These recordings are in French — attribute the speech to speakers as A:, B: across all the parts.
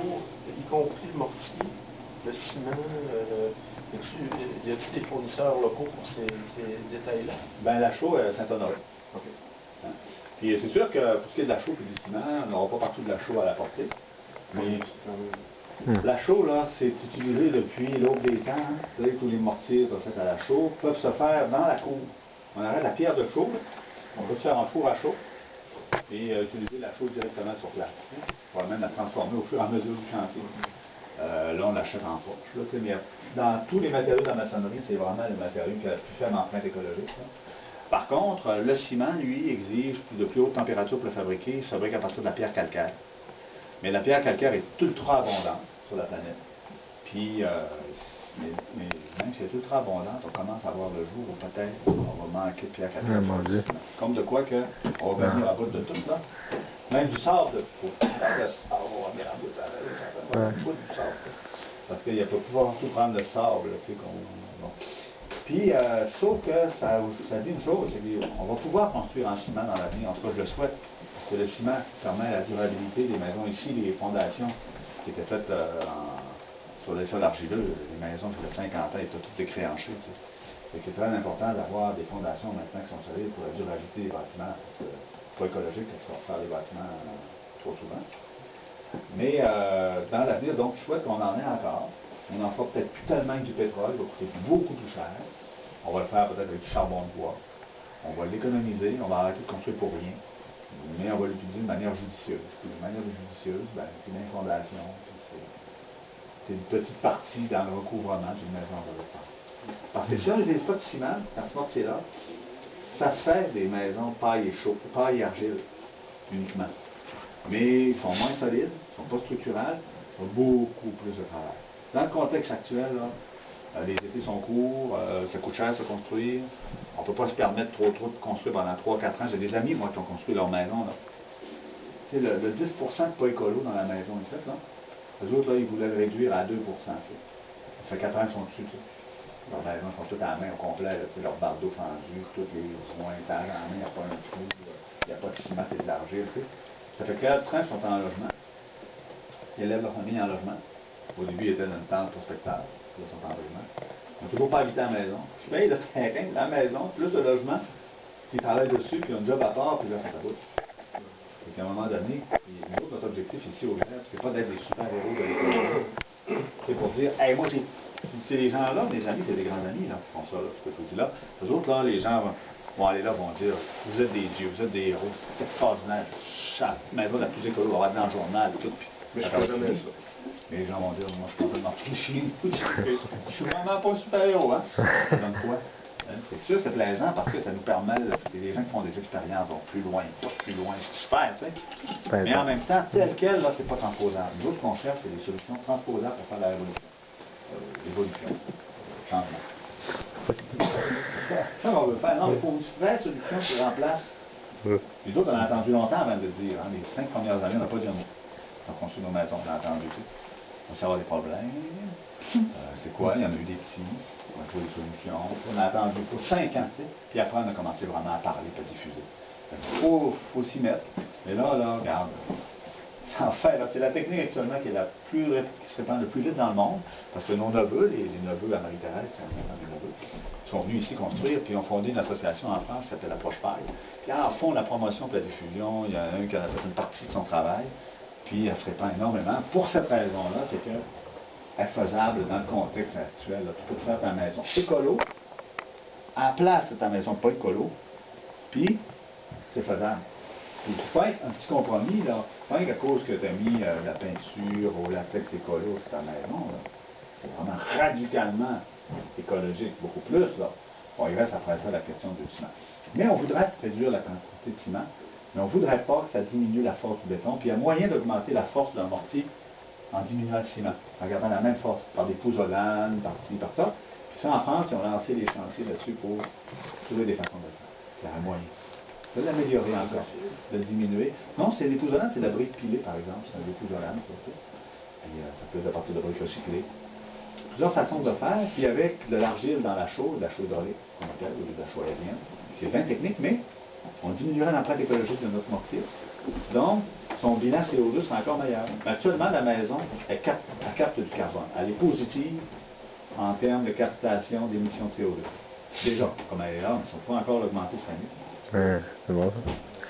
A: chaux, y compris le mortier, le ciment, y a-t-il des fournisseurs locaux pour ces détails-là?
B: Ben, la chaux, Saint-Honoré.
A: OK.
B: Hein? Puis c'est sûr que pour ce qui est de la chaux et du ciment, on n'aura pas partout de la chaux à la portée. Mais la chaux, là, c'est utilisé depuis l'aube des temps. Hein? Vous savez, tous les mortiers faits à la chaux peuvent se faire dans la cour. On arrête la pierre de chaux, on peut se faire en four à chaux et utiliser la chaux directement sur place. Hein? On va même la transformer au fur et à mesure du chantier. Là, on l'achète en poche. Là, mais dans tous les matériaux de la maçonnerie, c'est vraiment le matériau qui a la plus faible empreinte écologique. Là. Par contre, le ciment, lui, exige de plus haute température pour le fabriquer. Il se fabrique à partir de la pierre calcaire. Mais la pierre calcaire est ultra abondante sur la planète. Puis, mais même si elle est ultra abondante, on commence à voir le jour où peut-être on va manquer de pierre calcaire. Comme de quoi que on va venir à bout de tout, là. Même du sable, il faut faire le sable, on va venir à bout du sable. Parce qu'il n'y a pas pouvoir tout prendre le sable, tu sais, bon. Puis, sauf que ça dit une chose, c'est qu'on va pouvoir construire en ciment dans l'avenir, en tout cas je le souhaite, parce que le ciment permet la durabilité des maisons. Ici, les fondations qui étaient faites sur les sols argileux, les maisons qui avaient 50 ans étaient toutes décréanchées. Tu sais. C'est très important d'avoir des fondations maintenant qui sont solides pour la durabilité des bâtiments, parce que c'est pas écologique de faire des bâtiments trop souvent. Mais dans l'avenir, donc, je souhaite qu'on en ait encore. On n'en fera peut-être plus tellement que du pétrole, il va coûter beaucoup plus cher. On va le faire peut-être avec du charbon de bois. On va l'économiser, on va arrêter de construire pour rien. Mais on va l'utiliser de manière judicieuse. Puis de manière judicieuse, ben, c'est une fondation, puis c'est une petite partie dans le recouvrement d'une maison de l'autre. Parce que si on n'utilise pas de ciment, dans ce mortier-là, ça se fait des maisons paille et chaux, paille et argile uniquement. Mais ils sont moins solides, ils ne sont pas structurels, ils ont beaucoup plus de travail. Dans le contexte actuel, là, les étés sont courts, ça coûte cher de se construire, on ne peut pas se permettre trop de construire pendant 3-4 ans. J'ai des amis, moi, qui ont construit leur maison. Tu sais, le 10% de pas écolo dans la maison ici, là, eux autres, là, ils voulaient le réduire à 2%. Ça fait 4 ans qu'ils sont dessus. Leurs maisons sont toutes à la main au complet, là, leur bardeau fendu, tous les joints étages en main, il n'y a pas un trou, il n'y a pas de ciment, c'est de l'argile. Tu sais. Ça fait 4 ans qu'ils sont en logement. Ils élèvent leur famille en logement. Au début, ils étaient dans une tente prospecteur. Là, ils sont en logement. Ils n'ont toujours pas habité à la maison. Ils payent le terrain, la maison, plus le logement. Puis ils travaillent dessus, puis ils ont un job à part, puis là, ça s'aboute. C'est qu'à un moment donné, nous autres, notre objectif ici au GREP, c'est pas d'être des super-héros de l'écologie. C'est pour dire, hey, moi, c'est les gens-là, mes amis, c'est des grands amis, là, qui font ça, là, ce que je vous dis là. Eux autres, là, les gens vont aller là, vont dire, vous êtes des dieux, vous êtes des héros, c'est extraordinaire. Chaque maison la plus écolo, on va être dans le journal et tout. Puis,
A: mais je ne jamais ça.
B: Mais les gens vont dire, moi, je suis complètement chez nous. Je suis vraiment pas un super-héros, hein. Ça donne quoi? C'est sûr, c'est plaisant parce que ça nous permet, c'est des gens qui font des expériences, donc plus loin, pas plus loin, c'est super, tu sais. Mais en même temps, tel quel, là, c'est pas transposable. Nous autres, ce qu'on cherche, c'est des solutions transposables pour faire la révolution. L'évolution, changement. Ça, on veut faire. Non, mais il faut une vraie solution qui remplace. Les autres, on a entendu longtemps avant de le dire. Hein. Les 5 premières années, on n'a pas dit un mot. On a construit nos maisons, on a entendu, tu sais. On sait avoir des problèmes. C'est quoi? Il y en a eu des petits. On a trouvé des solutions. On a attendu pour 5 ans, tu sais. Puis après, on a commencé vraiment à parler et à diffuser. Il faut s'y mettre. Mais là, regarde. En fait, c'est la technique actuellement qui se répand le plus vite dans le monde, parce que nos neveux, les neveux à Marie-Thérèse, des neveux, sont venus ici construire, puis ont fondé une association en France qui s'appelle Approche Paille. Puis en font la promotion et la diffusion, il y en a un qui a fait une partie de son travail, puis elle se répand énormément. Pour cette raison-là, c'est qu'elle est faisable dans le contexte actuel. Là. Tu peux te faire ta maison écolo, à la place de ta maison pas écolo, puis c'est faisable. Et tu fais un petit compromis, là, pas qu'à cause que tu as mis la peinture au latex écolo sur ta maison, c'est vraiment radicalement écologique, beaucoup plus, là. Bon, il reste après ça la question du ciment. Mais on voudrait réduire la quantité de ciment, mais on ne voudrait pas que ça diminue la force du béton, puis il y a moyen d'augmenter la force d'un mortier en diminuant le ciment, en gardant la même force, par des pouzzolanes, par-ci, par ça. Puis ça, en France, ils ont lancé des chantiers là-dessus pour trouver des façons de le faire. Il y a un moyen. De l'améliorer encore, de le diminuer. Non, c'est des pouzzolanes, c'est de la brique pilée, par exemple. C'est des pouzzolanes, ça. Puis ça peut être à partir de briques recyclées. Plusieurs façons de faire, puis avec de l'argile dans la chaux dorée, qu'on appelle, ou de la chaux aérienne, qui est bien technique, mais on diminuerait l'empreinte écologique de notre mortier. Donc, son bilan CO2 sera encore meilleur. Mais actuellement, la maison, elle capte du carbone. Elle est positive en termes de captation d'émissions de CO2. Déjà, comme elle est là, mais ça ne peut pas encore l'augmenter cette année.
C: Ouais, c'est bon.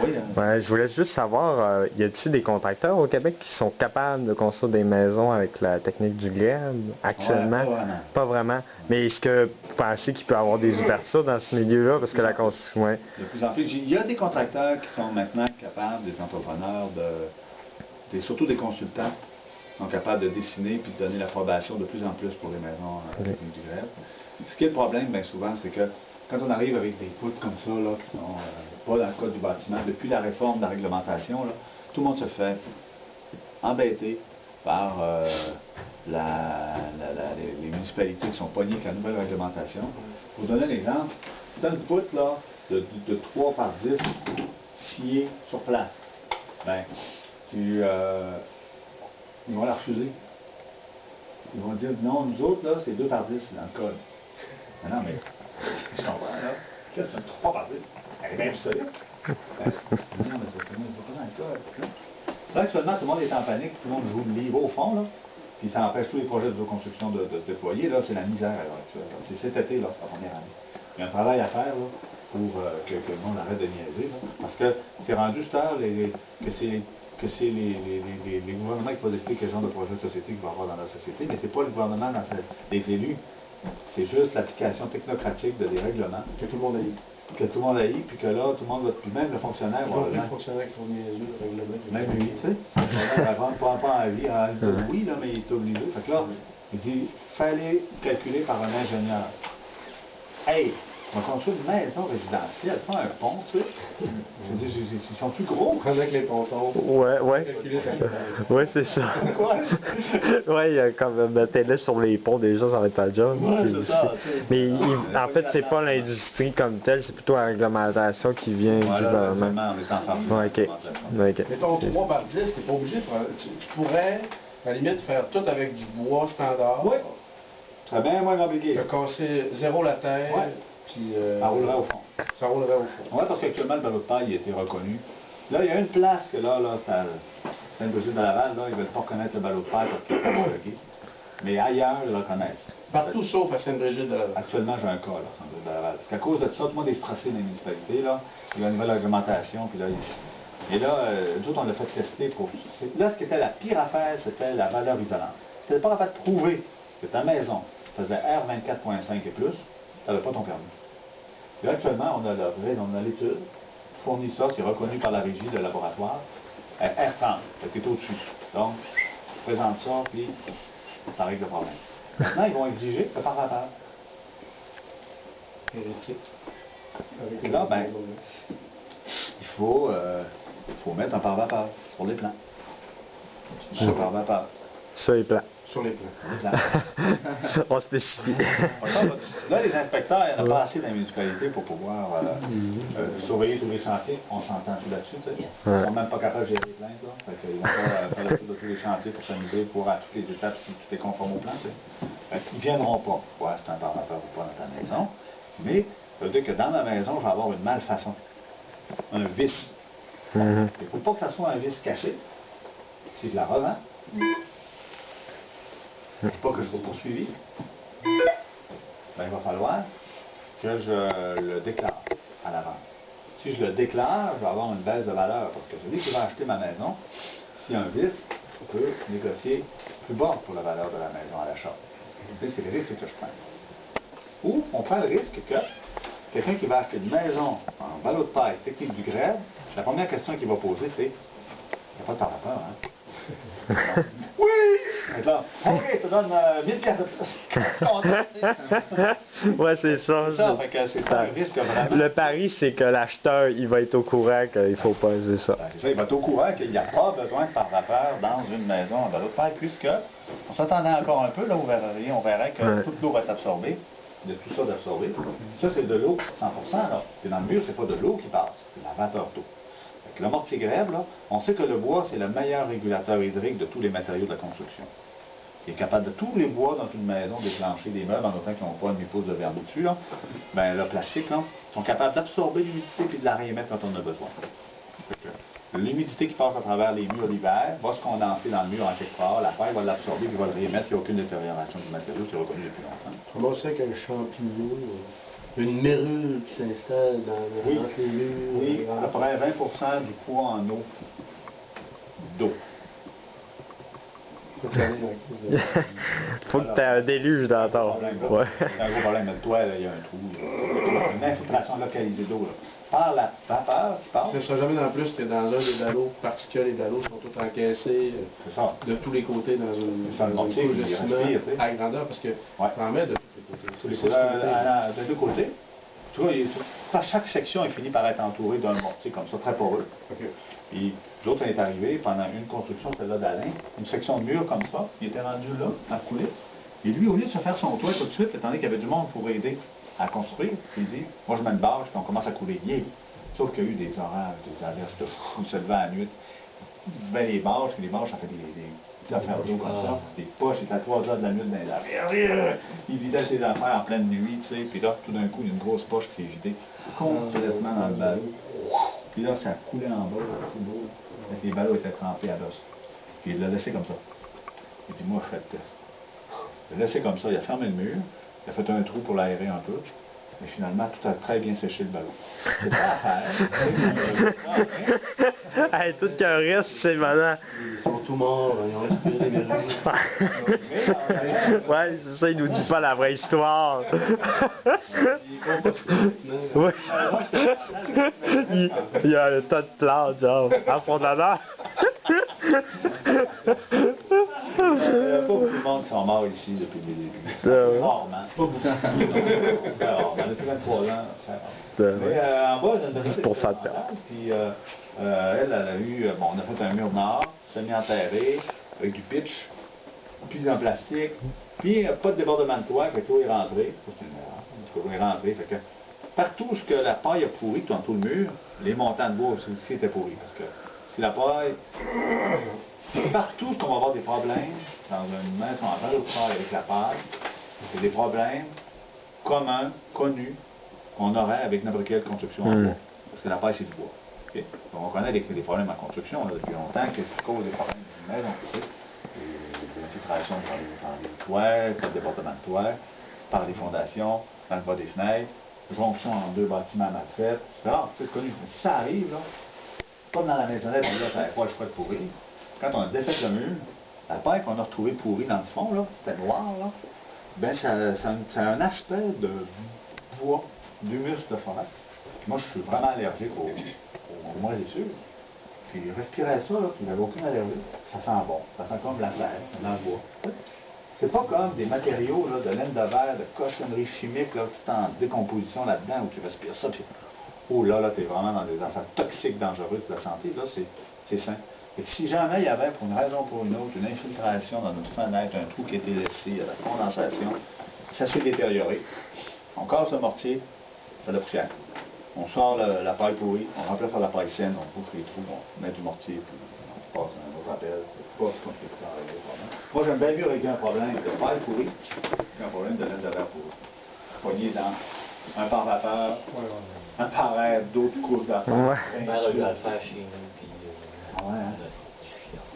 B: Oui,
C: Ouais, je voulais juste savoir, y a-t-il des contracteurs au Québec qui sont capables de construire des maisons avec la technique du grève actuellement?
B: Ouais, pas vraiment.
C: Pas vraiment. Mais est-ce que vous pensez qu'il peut y avoir des ouvertures dans ce milieu-là? Parce que la construction. Ouais.
B: De plus en plus, il y a des contracteurs qui sont maintenant capables, des entrepreneurs, surtout des consultants, sont capables de dessiner puis de donner l'approbation de plus en plus pour les maisons techniques du grève. Ce qui est le problème, bien souvent, c'est que quand on arrive avec des poutres comme ça, là, qui sont pas dans le code du bâtiment, depuis la réforme de la réglementation, là, tout le monde se fait embêter par les municipalités qui sont pognées avec la nouvelle réglementation. Pour vous donner un exemple, c'est une poutre là, de 3 par 10 sciée sur place. Ben, ils vont la refuser. Ils vont dire non, nous autres, là, c'est 2 par 10 dans le code. Mais non, mais je comprends, là. Qu'est-ce que c'est 3 par 10? Elle est bien plus solide. Non, mais c'est pas dans le code. Là, actuellement, tout le monde est en panique, tout le monde joue le livre au fond, là. Puis ça empêche tous les projets de construction de se déployer. Là, c'est la misère à l'heure actuelle. C'est cet été, là, la première année. Il y a un travail à faire, là, pour que le monde arrête de niaiser, là. Parce que c'est rendu tard que c'est les gouvernements qui vont décider quel genre de projet de société qu'il va y avoir dans la société, mais c'est pas le gouvernement, les élus. C'est juste l'application technocratique de des règlements.
A: Que tout le monde aille.
B: Que tout le monde aille, puis que là, tout le monde va. Puis même le fonctionnaire va.
A: Les fonctionnaires qui sont niaiseux, le règlement.
B: Même lui, tu sais. Le fonctionnaire pas envie. Il dit oui, là, mais il est obligé. Fait que là, il dit fallait calculer par un ingénieur. Hey! On va construire une maison résidentielle, pas un pont, tu sais. Je dis, ils sont plus gros.
A: Prendre avec les pontons.
C: Ouais. Ouais, c'est ça.
B: Quoi?
C: Ouais, il y a comme mettez-le sur les ponts déjà, ça va être pas le job.
B: Ouais, c'est ça, tu sais.
C: Mais en fait, c'est pas l'industrie comme telle, c'est plutôt la réglementation qui vient du gouvernement.
B: On est en phase de
C: Ouais, ok.
B: réglementation.
A: Mettons 3 par 10, t'es pas obligé de prendre. Tu pourrais, à la limite, faire tout avec du bois standard.
B: Oui. Très bien, moins compliqué.
A: Te casser zéro la terre.
B: Ouais.
A: Puis,
B: Ça roulerait au fond.
A: Ça roulerait au fond.
B: Oui, parce qu'actuellement, le ballot de paille a été reconnu. Là, il y a une place que là, Sainte-Brigitte de Laval, là, ils ne veulent pas reconnaître le ballot de paille parce qu'il n'est pas homologué. Mais ailleurs, ils le reconnaissent.
A: Partout sauf à Sainte-Brigitte de Laval.
B: Actuellement, j'ai un cas, là, Sainte-Brigitte de Laval. Parce qu'à cause de ça, tout le monde est stressé dans les municipalités, là. Il y a une nouvelle réglementation, puis là, et là, nous autres, on l'a fait tester pour. Là, ce qui était la pire affaire, c'était la valeur isolante. C'était pas capable de prouver que ta maison faisait R24.5 et plus, tu n'avais pas ton permis. Et là, actuellement, on a l'étude, fournit ça, c'est reconnu par la régie de laboratoire, R30, tu es au-dessus. Donc, je présente ça, puis ça règle le problème. Maintenant, ils vont exiger le par rapport. Et là, ben, il faut mettre un pare-vapeur sur les plans. Sur le pare-vapeur.
C: Sur les plans.
A: Sur les plans.
B: Les plans.
C: On spécifie.
B: Là, les inspecteurs, il n'y en a pas assez dans la municipalité pour pouvoir surveiller tous les chantiers. On s'entend tout là-dessus, tu sais. Ils ne sont même pas capables de gérer les plaintes, là. Fait qu'ils vont pas faire le tour de tous les chantiers pour s'amuser, pour à toutes les étapes si tout est conforme au plan, tu sais. Fait qu'ils ne viendront pas voir si c'est un pare-vapeur ou pas dans ta maison. Mais ça veut dire que dans ma maison, je vais avoir une malfaçon. Un vice. Il ne faut pas que ça soit un vice caché. Si je la revends, pas que je sois poursuivi, ben, il va falloir que je le déclare à la vente. Si je le déclare, je vais avoir une baisse de valeur parce que celui qui va acheter ma maison, s'il y a un vice, on peut négocier plus bas pour la valeur de la maison à l'achat. Tu sais, c'est le risque que je prends. Ou on prend le risque que quelqu'un qui va acheter une maison en ballot de paille technique du grève, la première question qu'il va poser, c'est il n'y a pas de par-rapport, hein? Oui! Maintenant, OK, je te donne 1000 piastres de plus.
C: Ouais, c'est ça.
B: C'est ça, fait que c'est pas un risque vraiment.
C: Le pari, c'est que l'acheteur, il va être au courant qu'il ne faut pas, c'est ça.
B: Ben, c'est ça, il va être au courant qu'il n'y a pas besoin de par-rapport dans une maison en ballot de paille, puisque on s'attendait encore un peu, là, on verrait que toute l'eau va être absorbée. De tout ça d'absorber. Ça, c'est de l'eau 100%, là. Et dans le mur, c'est pas de l'eau qui passe, c'est la vapeur d'eau. Le mortier grève, là, on sait que le bois, c'est le meilleur régulateur hydrique de tous les matériaux de la construction. qui est capable de tous les bois dans une maison déclencher des meubles en autant qu'ils n'ont pas une pouce de verre dessus, là, ben, le plastique, là, sont capables d'absorber l'humidité et de la réémettre quand on en a besoin. L'humidité qui passe à travers les murs l'hiver va se condenser dans le mur en quelque part, la paille va l'absorber et va le réémettre, il n'y a aucune détérioration du matériau, c'est reconnu depuis longtemps.
A: Comment c'est qu'un champignon, une mérule qui s'installe dans les murs?
B: Oui, à peu près 20% du poids en eau d'eau.
C: Faut que tu aies un déluge dans ton. Ouais.
B: C'est un gros problème. Le toit, là, il y a un trou. Une infiltration localisée d'eau. Par la vapeur qui passe.
A: Ce ne sera jamais dans plus que dans un des dallots particuliers. Les dallots sont tous encaissés de tous les côtés dans une couche de ciment à grandeur parce que tu en mets de tous les côtés.
B: De deux côtés. Tu vois, chaque section est finie par être entourée d'un mortier comme ça, très poreux. Puis l'autre est arrivé pendant une construction, celle-là d'Alain, une section de mur comme ça, il était rendu là, à couler. Et lui, au lieu de se faire son toit tout de suite, étant donné qu'il y avait du monde pour aider à construire, il dit, moi je mets une bâche, puis on commence à couler. Sauf qu'il y a eu des orages, des averses de fou, il se levait à la nuit. Il met les bâches, puis les bâches, ça fait des affaires d'eau comme ça. Des poches, il était à 3 heures de la nuit dans les affaires. Il vidait ses affaires en pleine nuit, tu sais, puis là, tout d'un coup, il y a une grosse poche qui s'est vidée complètement dans le ballot. Puis là, ça coulait en bas, tout beau. Les ballots étaient trempés à l'os. Puis il l'a laissé comme ça. Il dit, moi, je fais le test. Il l'a laissé comme ça, il a fermé le mur, il a fait un trou pour l'aérer un peu, mais finalement, tout a très bien séché le ballon. C'est pas à faire.
C: Hey, tout qu'un reste, c'est maintenant.
A: Ils sont tous morts, ils ont respiré les mérules.
C: Ouais, c'est ça, ils nous disent pas la vraie histoire. Ouais. Il y a un tas de plantes, genre, à fond de la mer.
B: Il n'y a pas beaucoup de monde qui sont morts ici depuis le début. Rarement. Pas beaucoup. Très rarement. Depuis 23 ans, très rarement. Mais en bas, il y a une
C: 10% de perte.
B: Puis elle a eu, bon, on a fait un mur nord, semi-enterré, avec du pitch, puis en plastique, puis pas de débordement de toit, que l'eau est rentrée. C'est une erreur. L'eau est rentrée, fait que partout où que la paille a pourri, tout le mur, les montants de bois aussi étaient pourris. Parce que si la paille. Partout qu'on va avoir des problèmes dans une maison en terre de paille avec la paille, c'est des problèmes communs, connus, qu'on aurait avec n'importe quelle construction en bois. Parce que la paille, c'est du bois. Okay? Donc, on connaît des problèmes en construction là, depuis longtemps, que c'est cause des problèmes d'une maison, des infiltrations par les toits, par le débordement de toit, par les fondations, dans le bas des fenêtres, jonction en deux bâtiments mal faits, etc. C'est connu. Mais si ça arrive, là, pas dans la maisonnette, là, ça n'avait pas le choix de pourrir. Quand on a défait le mur, la paille qu'on a retrouvée pourrie dans le fond, là, c'était noir, là, ben ça a un aspect de bois, d'humus de forêt. Puis moi, je suis vraiment allergique aux moisissures. Puis je respirais ça, là, puis j'avais aucune allergie. Ça sent bon, ça sent comme la terre, dans le bois. C'est pas comme des matériaux là, de laine de verre, de cochonnerie chimique, là, tout en décomposition là-dedans, où tu respires ça, puis oh là, t'es vraiment dans des affaires toxiques, dangereuses pour la santé, là, c'est sain. Et si jamais il y avait, pour une raison ou pour une autre, une infiltration dans notre fenêtre, un trou qui a été laissé, il y a de la condensation, ça s'est détérioré. On casse le mortier, ça fait de la poussière. On sort la paille pourrie, on remplace par la paille saine, on bouche les trous, on met du mortier, puis on passe un autre appel. C'est pas compliqué à régler le problème. Moi, j'aime bien mieux régler un problème de paille pourrie qu'un problème de laine de verre pourrie. Poigné dans un par vapeur, un par air, d'autres couches d'affaires.
D: On a dû le faire chez nous, puis
B: ouais, hein?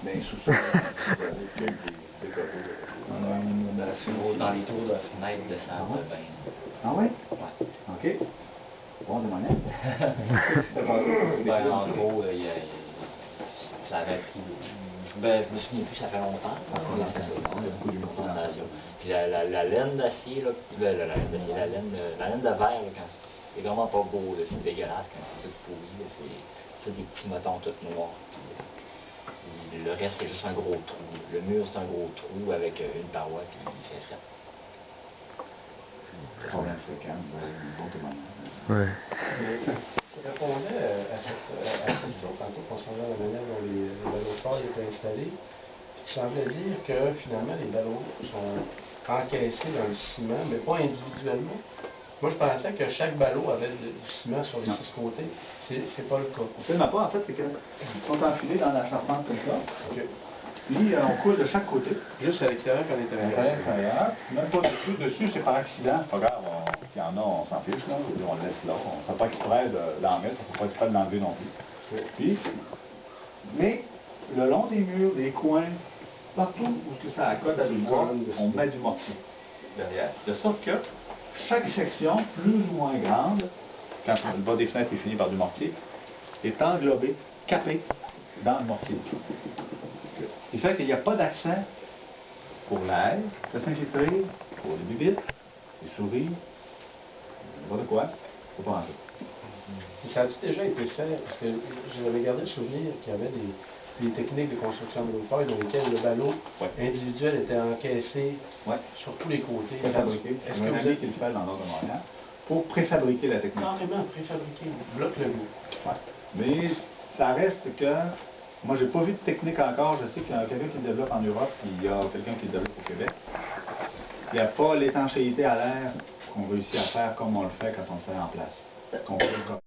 B: Mais sous ça,
D: dans les tours de fenêtre de salle de bain.
B: ah ouais?
D: Ouais.
B: OK. Bon, de manière.
D: Ben, en gros, ça avait pris. Ben, je me souviens plus, ça fait longtemps. Mais c'est ça, c'est une compensation. Puis la laine d'acier, là, la laine d'acier, la laine de verre, là, quand c'est vraiment pas beau, là, c'est dégueulasse quand c'est tout pourri, là, c'est des petits motons tout noirs. Puis le reste, c'est juste un gros trou. Le mur, c'est un gros trou avec une paroi, puis il fait frais.
B: Problème fréquent, bon témoignage.
C: Ouais.
A: Je répondais à cette question tantôt concernant la manière dont les ballots forts étaient installés. Tu semblais dire que finalement les ballots sont encaissés dans le ciment, mais pas individuellement. Moi, je pensais que chaque ballot avait du ciment sur les 6 côtés. C'est pas le cas.
B: Absolument pas. En fait, c'est qu'ils sont enfilés dans la charpente comme ça.
A: Okay.
B: Puis, on coule de chaque côté.
A: Juste à l'extérieur qu'à l'intérieur.
B: À l'intérieur. Même pas dessus. Dessus, c'est par accident. C'est pas grave. S'il y en a, on s'en fiche. Là. On le laisse là. On ne fait pas exprès d'en mettre. On ne fait pas exprès de l'enlever non plus. Okay. Puis, mais, le long des murs, des coins, partout où ça accote à du bois, on met du mortier derrière. De sorte que chaque section, plus ou moins grande, quand le bas des fenêtres est fini par du mortier, est englobée, capée dans le mortier. Ce qui fait qu'il n'y a pas d'accès pour l'air, pour s'infiltrer, pour les bibites, les souris, pas de quoi, faut pas en faire.
A: Ça a-tu déjà été fait? Parce que j'avais gardé le souvenir qu'il y avait des techniques de construction de monopaille dans lesquelles le ballot individuel était encaissé sur tous les côtés.
B: Préfabriqué. Est-ce que vous avez qui le fait dans l'ordre de Montréal pour préfabriquer la technique?
A: Carrément préfabriqué. Bloque le bout.
B: Ouais. Mais ça reste que moi j'ai pas vu de technique encore. Je sais qu'il y a quelqu'un qui le développe en Europe, puis il y a quelqu'un qui le développe au Québec. Il n'y a pas l'étanchéité à l'air qu'on réussit à faire comme on le fait quand on le fait en place. Qu'on fait